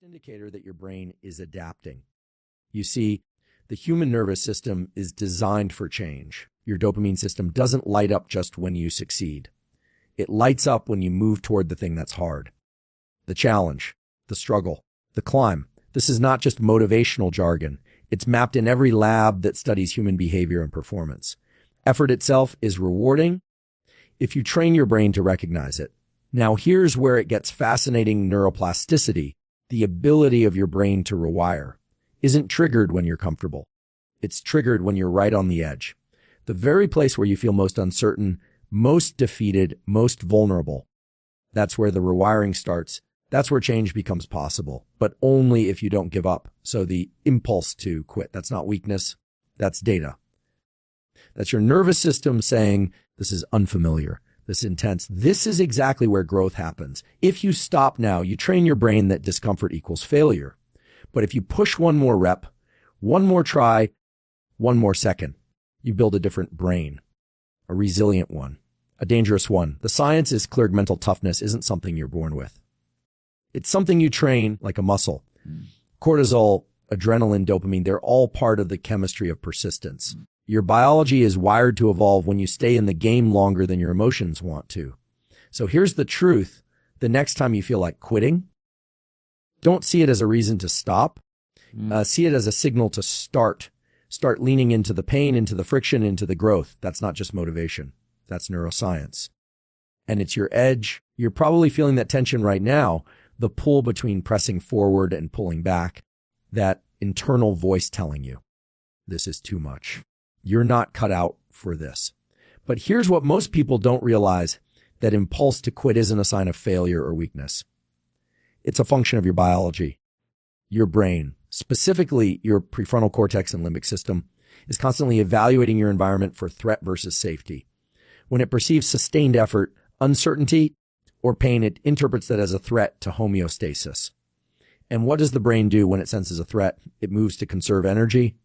indicator that your brain is adapting. You see, the human nervous system is designed for change. Your dopamine system doesn't light up just when you succeed. It lights up when you move toward the thing that's hard. The challenge, the struggle, the climb. This is not just motivational jargon. It's mapped in every lab that studies human behavior and performance. Effort itself is rewarding if you train your brain to recognize it. Now here's where it gets fascinating. Neuroplasticity, the ability of your brain to rewire, isn't triggered when you're comfortable. It's triggered when you're right on the edge. The very place where you feel most uncertain, most defeated, most vulnerable. That's where the rewiring starts. That's where change becomes possible, but only if you don't give up. So the impulse to quit, that's not weakness, that's data. That's your nervous system saying, this is unfamiliar, this is intense. This is exactly where growth happens. If you stop now, you train your brain that discomfort equals failure. But if you push one more rep, one more try, one more second, you build a different brain, a resilient one, a dangerous one. The science is clear. Mental toughness isn't something you're born with. It's something you train like a muscle. Cortisol, adrenaline, dopamine, they're all part of the chemistry of persistence. Your biology is wired to evolve when you stay in the game longer than your emotions want to. So here's the truth. The next time you feel like quitting, don't see it as a reason to stop. See it as a signal to start. Start leaning into the pain, into the friction, into the growth. That's not just motivation. That's neuroscience. And it's your edge. You're probably feeling that tension right now, the pull between pressing forward and pulling back, that internal voice telling you, this is too much. You're not cut out for this. But here's what most people don't realize, that impulse to quit isn't a sign of failure or weakness. It's a function of your biology. Your brain, specifically your prefrontal cortex and limbic system, is constantly evaluating your environment for threat versus safety. When it perceives sustained effort, uncertainty, or pain, it interprets that as a threat to homeostasis. And what does the brain do when it senses a threat? It moves to conserve energy.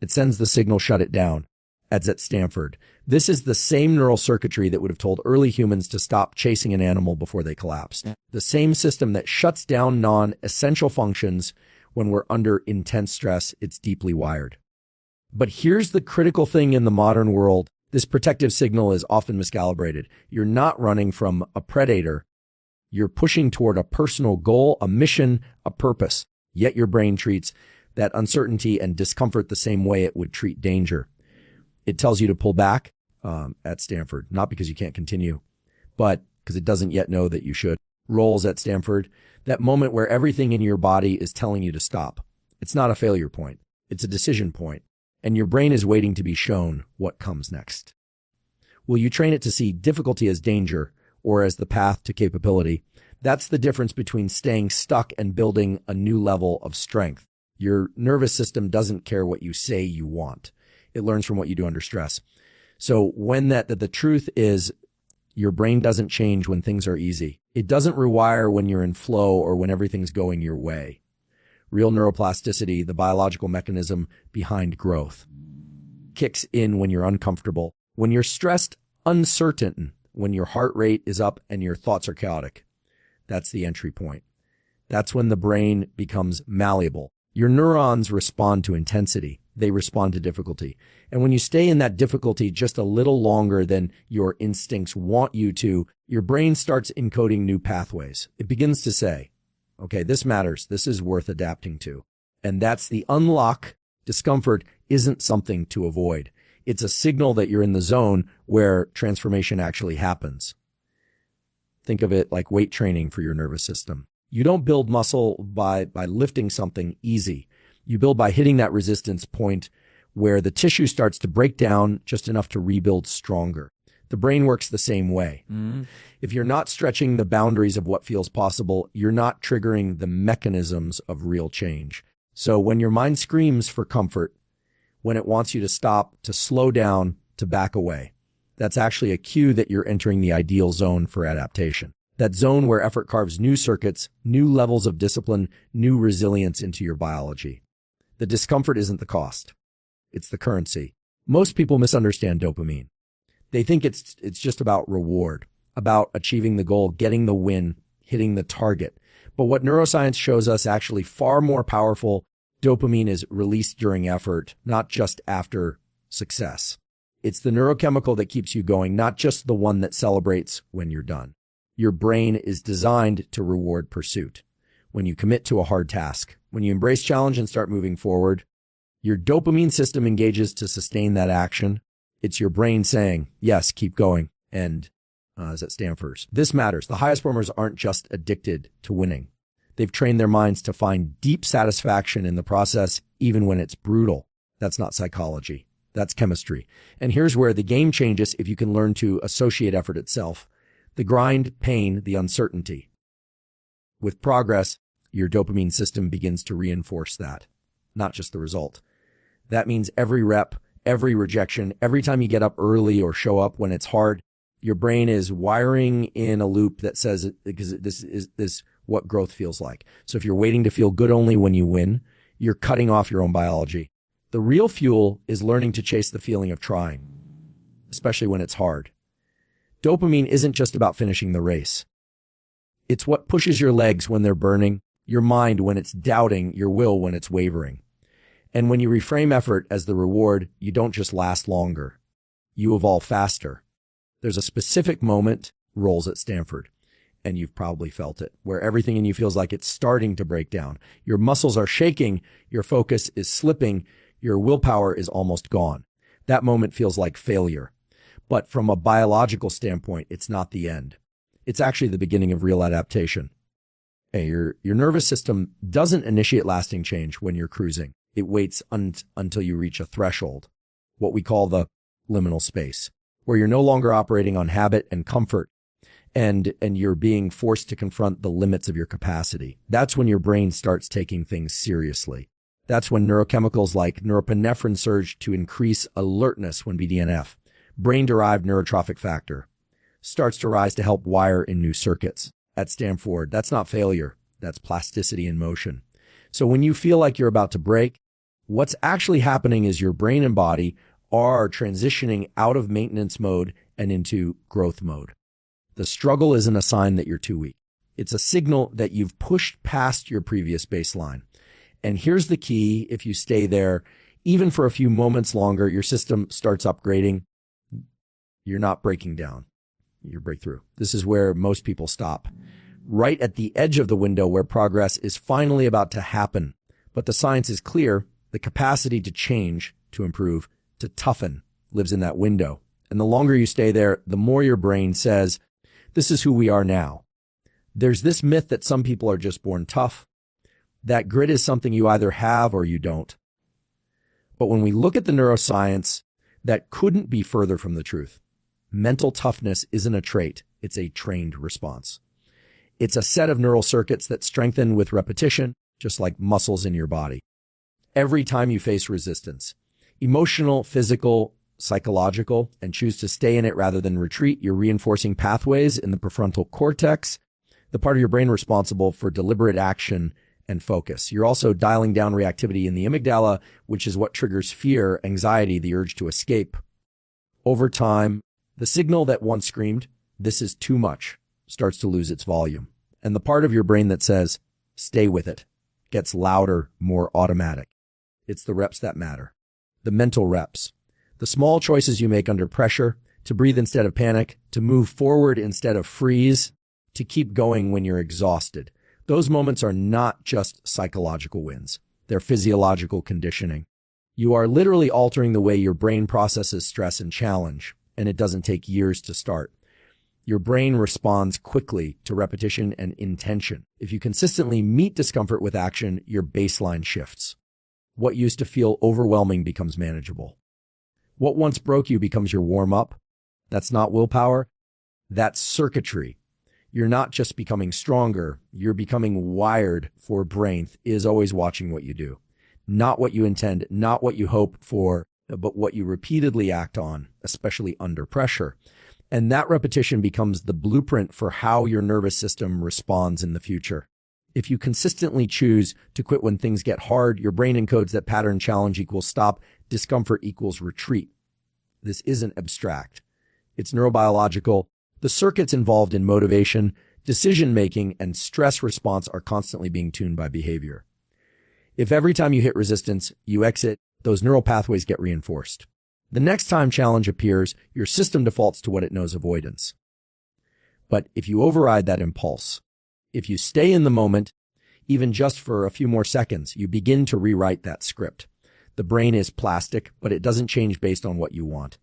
It sends the signal, shut it down. As at Stanford. This is the same neural circuitry that would have told early humans to stop chasing an animal before they collapsed. The same system that shuts down non-essential functions when we're under intense stress. It's deeply wired. But here's the critical thing in the modern world. This protective signal is often miscalibrated. You're not running from a predator. You're pushing toward a personal goal, a mission, a purpose. Yet your brain treats that uncertainty and discomfort the same way it would treat danger. It tells you to pull back at Stanford, not because you can't continue, but because it doesn't yet know that you should. Roles at Stanford, that moment where everything in your body is telling you to stop. It's not a failure point. It's a decision point. And your brain is waiting to be shown what comes next. Will you train it to see difficulty as danger or as the path to capability? That's the difference between staying stuck and building a new level of strength. Your nervous system doesn't care what you say you want. It learns from what you do under stress. So when the truth is your brain doesn't change when things are easy. It doesn't rewire when you're in flow or when everything's going your way. Real neuroplasticity, the biological mechanism behind growth, kicks in when you're uncomfortable, when you're stressed, uncertain, when your heart rate is up and your thoughts are chaotic. That's the entry point. That's when the brain becomes malleable. Your neurons respond to intensity. They respond to difficulty. And when you stay in that difficulty just a little longer than your instincts want you to, your brain starts encoding new pathways. It begins to say, okay, this matters. This is worth adapting to. And that's the unlock. Discomfort isn't something to avoid. It's a signal that you're in the zone where transformation actually happens. Think of it like weight training for your nervous system. You don't build muscle by lifting something easy. You build by hitting that resistance point where the tissue starts to break down just enough to rebuild stronger. The brain works the same way. If you're not stretching the boundaries of what feels possible, you're not triggering the mechanisms of real change. So when your mind screams for comfort, when it wants you to stop, to slow down, to back away, that's actually a cue that you're entering the ideal zone for adaptation. That zone where effort carves new circuits, new levels of discipline, new resilience into your biology. The discomfort isn't the cost. It's the currency. Most people misunderstand dopamine. They think it's just about reward, about achieving the goal, getting the win, hitting the target. But what neuroscience shows us actually far more powerful, dopamine is released during effort, not just after success. It's the neurochemical that keeps you going, not just the one that celebrates when you're done. Your brain is designed to reward pursuit. When you commit to a hard task, when you embrace challenge and start moving forward, your dopamine system engages to sustain that action. It's your brain saying, yes, keep going. And as at Stanford, this matters. The highest performers aren't just addicted to winning. They've trained their minds to find deep satisfaction in the process, even when it's brutal. That's not psychology. That's chemistry. And here's where the game changes if you can learn to associate effort itself. The grind, pain, the uncertainty. With progress, your dopamine system begins to reinforce that, not just the result. That means every rep, every rejection, every time you get up early or show up when it's hard, your brain is wiring in a loop that says, because this is what growth feels like. So if you're waiting to feel good only when you win, you're cutting off your own biology. The real fuel is learning to chase the feeling of trying, especially when it's hard. Dopamine isn't just about finishing the race. It's what pushes your legs when they're burning, your mind when it's doubting, your will when it's wavering. And when you reframe effort as the reward, you don't just last longer. You evolve faster. There's a specific moment, roles at Stanford, and you've probably felt it, where everything in you feels like it's starting to break down. Your muscles are shaking, your focus is slipping, your willpower is almost gone. That moment feels like failure. But from a biological standpoint, it's not the end. It's actually the beginning of real adaptation. Hey, your nervous system doesn't initiate lasting change when you're cruising. It waits until you reach a threshold, what we call the liminal space, where you're no longer operating on habit and comfort, and you're being forced to confront the limits of your capacity. That's when your brain starts taking things seriously. That's when neurochemicals like norepinephrine surge to increase alertness when BDNF, brain-derived neurotrophic factor, starts to rise to help wire in new circuits. At Stanford, that's not failure. That's plasticity in motion. So when you feel like you're about to break, what's actually happening is your brain and body are transitioning out of maintenance mode and into growth mode. The struggle isn't a sign that you're too weak. It's a signal that you've pushed past your previous baseline. And here's the key. If you stay there, even for a few moments longer, your system starts upgrading. You're not breaking down. You break through. This is where most people stop. Right at the edge of the window where progress is finally about to happen. But the science is clear. The capacity to change, to improve, to toughen lives in that window. And the longer you stay there, the more your brain says, this is who we are now. There's this myth that some people are just born tough. That grit is something you either have or you don't. But when we look at the neuroscience, that couldn't be further from the truth. Mental toughness isn't a trait. It's a trained response. It's a set of neural circuits that strengthen with repetition, just like muscles in your body. Every time you face resistance, emotional, physical, psychological, and choose to stay in it rather than retreat, you're reinforcing pathways in the prefrontal cortex, the part of your brain responsible for deliberate action and focus. You're also dialing down reactivity in the amygdala, which is what triggers fear, anxiety, the urge to escape. Over time, the signal that once screamed, this is too much, starts to lose its volume. And the part of your brain that says, stay with it, gets louder, more automatic. It's the reps that matter. The mental reps. The small choices you make under pressure, to breathe instead of panic, to move forward instead of freeze, to keep going when you're exhausted. Those moments are not just psychological wins. They're physiological conditioning. You are literally altering the way your brain processes stress and challenge, and it doesn't take years to start. Your brain responds quickly to repetition and intention. If you consistently meet discomfort with action, your baseline shifts. What used to feel overwhelming becomes manageable. What once broke you becomes your warm-up. That's not willpower. That's circuitry. You're not just becoming stronger. You're becoming wired for. Brain is always watching what you do. Not what you intend, not what you hope for, but what you repeatedly act on, especially under pressure. And that repetition becomes the blueprint for how your nervous system responds in the future. If you consistently choose to quit when things get hard, your brain encodes that pattern: challenge equals stop, discomfort equals retreat. This isn't abstract. It's neurobiological. The circuits involved in motivation, Decision-making and stress response are constantly being tuned by behavior. If every time you hit resistance, you exit, those neural pathways get reinforced. The next time challenge appears, your system defaults to what it knows: avoidance. But if you override that impulse, if you stay in the moment, even just for a few more seconds, you begin to rewrite that script. The brain is plastic, but it doesn't change based on what you want.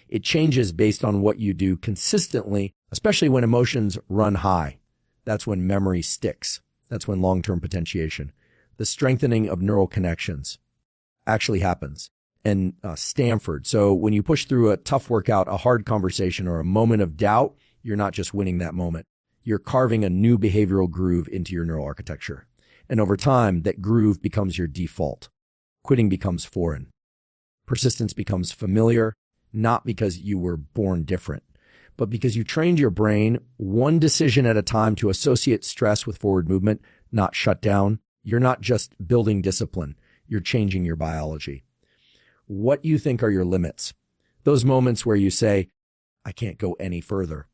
It changes based on what you do consistently, especially when emotions run high. That's when memory sticks. That's when long-term potentiation, the strengthening of neural connections, actually happens. And Stanford. So when you push through a tough workout, a hard conversation, or a moment of doubt, you're not just winning that moment. You're carving a new behavioral groove into your neural architecture. And over time, that groove becomes your default. Quitting becomes foreign. Persistence becomes familiar, not because you were born different, but because you trained your brain one decision at a time to associate stress with forward movement, not shut down. You're not just building discipline. You're changing your biology. What you think are your limits, those moments where you say, I can't go any further,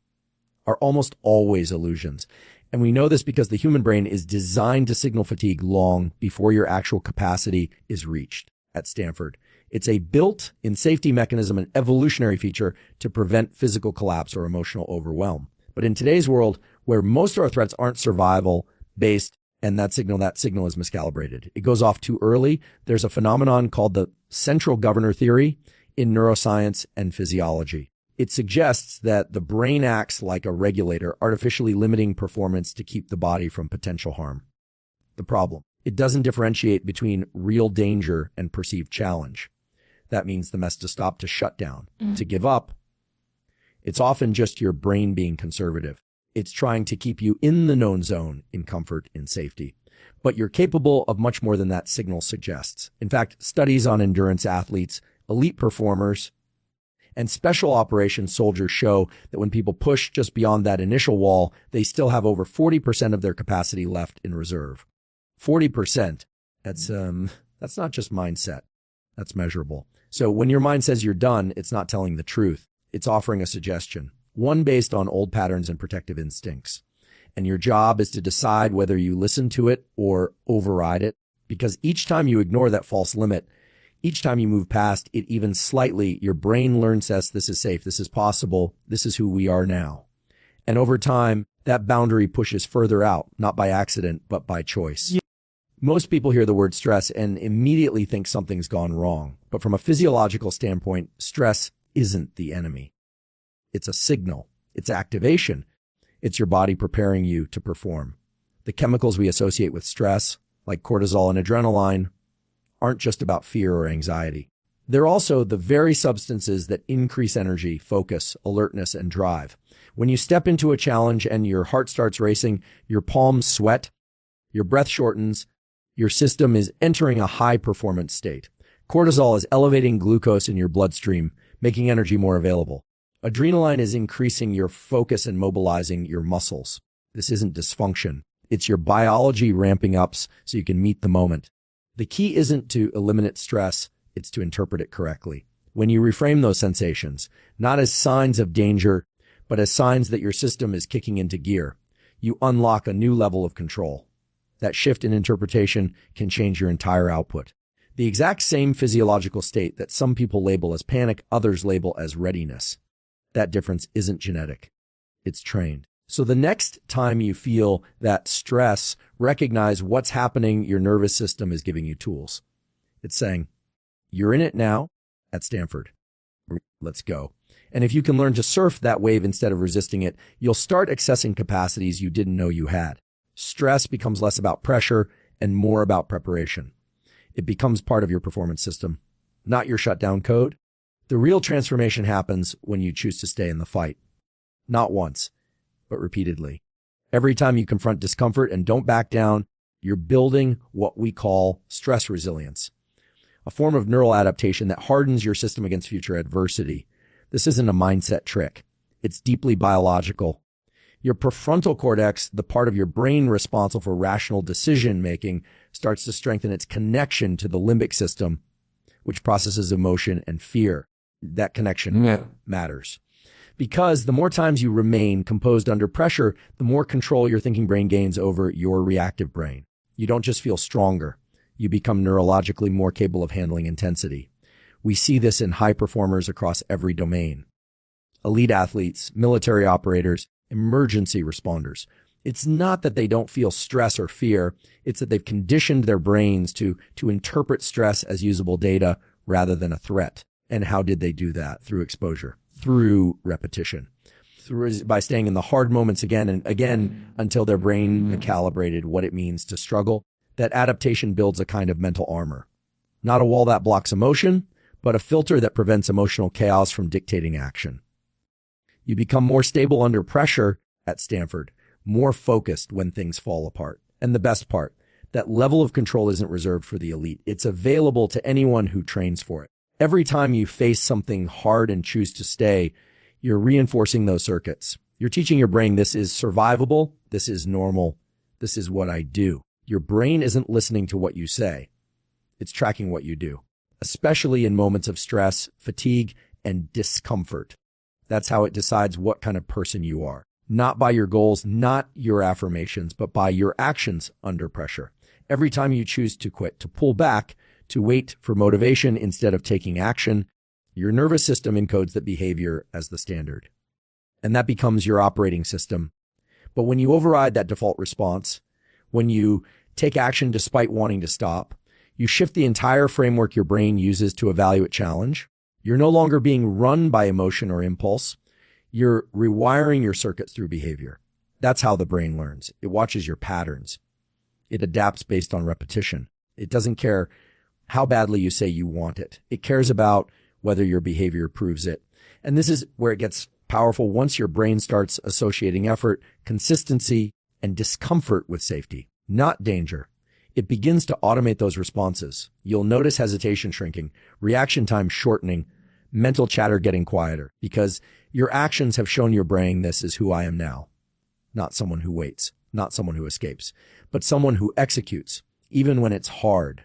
are almost always illusions. And we know this because the human brain is designed to signal fatigue long before your actual capacity is reached. At Stanford, it's a built-in safety mechanism, an evolutionary feature to prevent physical collapse or emotional overwhelm. But in today's world, where most of our threats aren't survival-based, and that signal is miscalibrated, it goes off too early, there's a phenomenon called the central governor theory in neuroscience and physiology. It suggests that the brain acts like a regulator, artificially limiting performance to keep the body from potential harm. The problem: it doesn't differentiate between real danger and perceived challenge. That means the mess to stop, to shut down, to give up. It's often just your brain being conservative. It's trying to keep you in the known zone, in comfort, in safety. But you're capable of much more than that signal suggests. In fact, studies on endurance athletes, elite performers, and special operations soldiers show that when people push just beyond that initial wall, they still have over 40% of their capacity left in reserve. 40%. That's not just mindset. That's measurable. So when your mind says you're done, it's not telling the truth. It's offering a suggestion, one based on old patterns and protective instincts. And your job is to decide whether you listen to it or override it, because each time you ignore that false limit, each time you move past it even slightly, your brain learns this is safe, this is possible, this is who we are now. And over time, that boundary pushes further out, not by accident, but by choice. Most people hear the word stress and immediately think something's gone wrong. But from a physiological standpoint, stress isn't the enemy. It's a signal. It's activation. It's your body preparing you to perform. The chemicals we associate with stress, like cortisol and adrenaline, aren't just about fear or anxiety. They're also the very substances that increase energy, focus, alertness, and drive. When you step into a challenge and your heart starts racing, your palms sweat, your breath shortens, your system is entering a high performance state. Cortisol is elevating glucose in your bloodstream, making energy more available. Adrenaline is increasing your focus and mobilizing your muscles. This isn't dysfunction. It's your biology ramping up so you can meet the moment. The key isn't to eliminate stress, it's to interpret it correctly. When you reframe those sensations, not as signs of danger, but as signs that your system is kicking into gear, you unlock a new level of control. That shift in interpretation can change your entire output. The exact same physiological state that some people label as panic, others label as readiness. That difference isn't genetic. It's trained. So the next time you feel that stress, recognize what's happening. Your nervous system is giving you tools. It's saying, you're in it now at Stanford. Let's go. And if you can learn to surf that wave instead of resisting it, you'll start accessing capacities you didn't know you had. Stress becomes less about pressure and more about preparation. It becomes part of your performance system, not your shutdown code. The real transformation happens when you choose to stay in the fight. Not once, but repeatedly. Every time you confront discomfort and don't back down, you're building what we call stress resilience, a form of neural adaptation that hardens your system against future adversity. This isn't a mindset trick. It's deeply biological. Your prefrontal cortex, the part of your brain responsible for rational decision-making, starts to strengthen its connection to the limbic system, which processes emotion and fear. That connection matters. Because the more times you remain composed under pressure, the more control your thinking brain gains over your reactive brain. You don't just feel stronger. You become neurologically more capable of handling intensity. We see this in high performers across every domain. Elite athletes, military operators, emergency responders. It's not that they don't feel stress or fear. It's that they've conditioned their brains to interpret stress as usable data rather than a threat. And how did they do that? Through exposure, through repetition, by staying in the hard moments again and again until their brain calibrated what it means to struggle. That adaptation builds a kind of mental armor. Not a wall that blocks emotion, but a filter that prevents emotional chaos from dictating action. You become more stable under pressure at Stanford, more focused when things fall apart. And the best part, that level of control isn't reserved for the elite. It's available to anyone who trains for it. Every time you face something hard and choose to stay, you're reinforcing those circuits. You're teaching your brain this is survivable, this is normal, this is what I do. Your brain isn't listening to what you say. It's tracking what you do, especially in moments of stress, fatigue, and discomfort. That's how it decides what kind of person you are. Not by your goals, not your affirmations, but by your actions under pressure. Every time you choose to quit, to pull back, to wait for motivation instead of taking action, your nervous system encodes that behavior as the standard. And that becomes your operating system. But when you override that default response, when you take action despite wanting to stop, you shift the entire framework your brain uses to evaluate challenge. You're no longer being run by emotion or impulse. You're rewiring your circuits through behavior. That's how the brain learns. It watches your patterns. It adapts based on repetition. It doesn't care how badly you say you want it. It cares about whether your behavior proves it. And this is where it gets powerful once your brain starts associating effort, consistency, and discomfort with safety, not danger. It begins to automate those responses. You'll notice hesitation shrinking, reaction time shortening, mental chatter getting quieter, because your actions have shown your brain this is who I am now. Not someone who waits, not someone who escapes, but someone who executes, even when it's hard.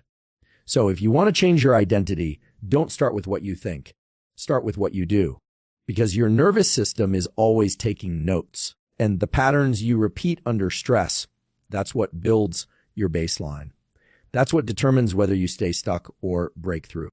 So if you want to change your identity, don't start with what you think. Start with what you do, because your nervous system is always taking notes. And the patterns you repeat under stress, that's what builds your baseline. That's what determines whether you stay stuck or break through.